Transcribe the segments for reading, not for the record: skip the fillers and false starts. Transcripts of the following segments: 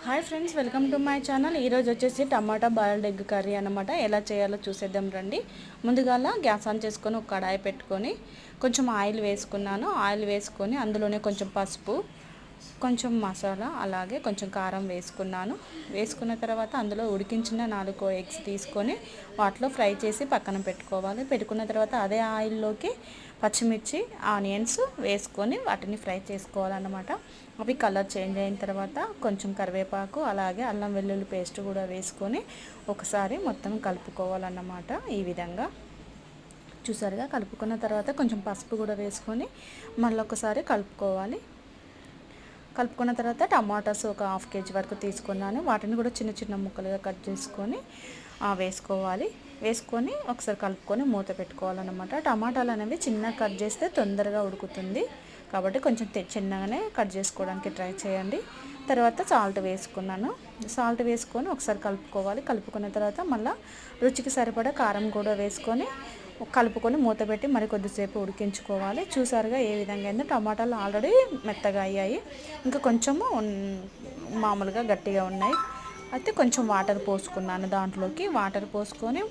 Hi friends, welcome to my channel. ఈరోజు వచ్చేసి టమాటా boiled egg curry అనమాట. ఎలా చేయాలో చూసేద్దాం రండి. ముందుగాల గ్యాస్ ఆన్ చేసుకొని ఒక కడాయి పెట్టుకొని కొంచెం ఆయిల్ వేసుకున్నాను. ఆయిల్ వేసుకొని అందులోనే కొంచెం పసుపు, కొంచెం మసాలా, అలాగే కొంచెం కారం వేసుకున్నాను. వేసుకున్న తర్వాత అందులో ఉడికించిన 4 ఎగ్స్ తీసుకొని వాటిలో ఫ్రై చేసి పక్కన పెట్టుకోవాలి. పెట్టుకున్న తర్వాత అదే ఆయిల్లోకి పచ్చిమిర్చి, ఆనియన్స్ వేసుకొని వాటిని ఫ్రై చేసుకోవాలన్నమాట. అవి కలర్ చేంజ్ అయిన తర్వాత కొంచెం కరివేపాకు, అలాగే అల్లం వెల్లుల్లి పేస్ట్ కూడా వేసుకొని ఒకసారి మొత్తం కలుపుకోవాలన్నమాట. ఈ విధంగా చూసారుగా. కలుపుకున్న తర్వాత కొంచెం పసుపు కూడా వేసుకొని మళ్ళీ ఒకసారి కలుపుకోవాలి. కలుపుకున్న తర్వాత టమాటాస్ ఒక 1/2 kg వరకు తీసుకున్నాను. వాటిని కూడా చిన్న చిన్న ముక్కలుగా కట్ చేసుకొని వేసుకోవాలి. వేసుకొని ఒకసారి కలుపుకొని మూత పెట్టుకోవాలన్నమాట. టమాటాలు అనేవి చిన్నగా కట్ చేస్తే తొందరగా ఉడుకుతుంది కాబట్టి కొంచెం చిన్నగానే కట్ చేసుకోవడానికి ట్రై చేయండి. తర్వాత సాల్ట్ వేసుకున్నాను. సాల్ట్ వేసుకొని ఒకసారి కలుపుకోవాలి. కలుపుకున్న తర్వాత మళ్ళీ రుచికి సరిపడా కారం కూడా వేసుకొని కలుపుకొని మూత పెట్టి మరి కొద్దిసేపు ఉడికించుకోవాలి. చూసారుగా ఏ విధంగా అయిందో. టమాటాలు ఆల్రెడీ మెత్తగా అయ్యాయి, ఇంకా కొంచెము మామూలుగా గట్టిగా ఉన్నాయి. అయితే కొంచెం వాటర్ పోసుకున్నాను. దాంట్లోకి వాటర్ పోసుకొని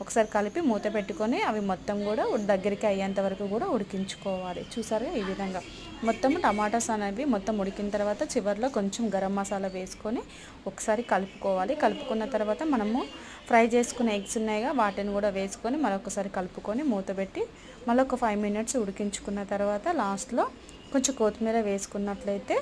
ఒకసారి కలిపి మూత పెట్టుకొని అవి మొత్తం కూడా దగ్గరికి అయ్యేంత వరకు కూడా ఉడికించుకోవాలి. చూసారుగా ఈ విధంగా మొత్తం టమాటాస్ అనేవి మొత్తం ఉడికిన తర్వాత చివరిలో కొంచెం గరం మసాలా వేసుకొని ఒకసారి కలుపుకోవాలి. కలుపుకున్న తర్వాత మనము ఫ్రై చేసుకున్న ఎగ్స్ ఉన్నాయిగా, వాటిని కూడా వేసుకొని మరొకసారి కలుపుకొని మూత పెట్టి మళ్ళీ ఒక 5 minutes ఉడికించుకున్న తర్వాత లాస్ట్లో కొంచెం కొత్తిమీర వేసుకున్నట్లయితే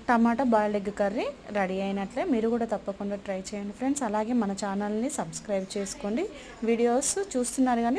టమాటా బాయిల్డ్ ఎగ్ కర్రీ రెడీ అయినట్లే. మీరు కూడా తప్పకుండా ట్రై చేయండి ఫ్రెండ్స్. అలాగే మన ఛానల్ని సబ్స్క్రైబ్ చేసుకోండి. వీడియోస్ చూస్తున్నారు కానీ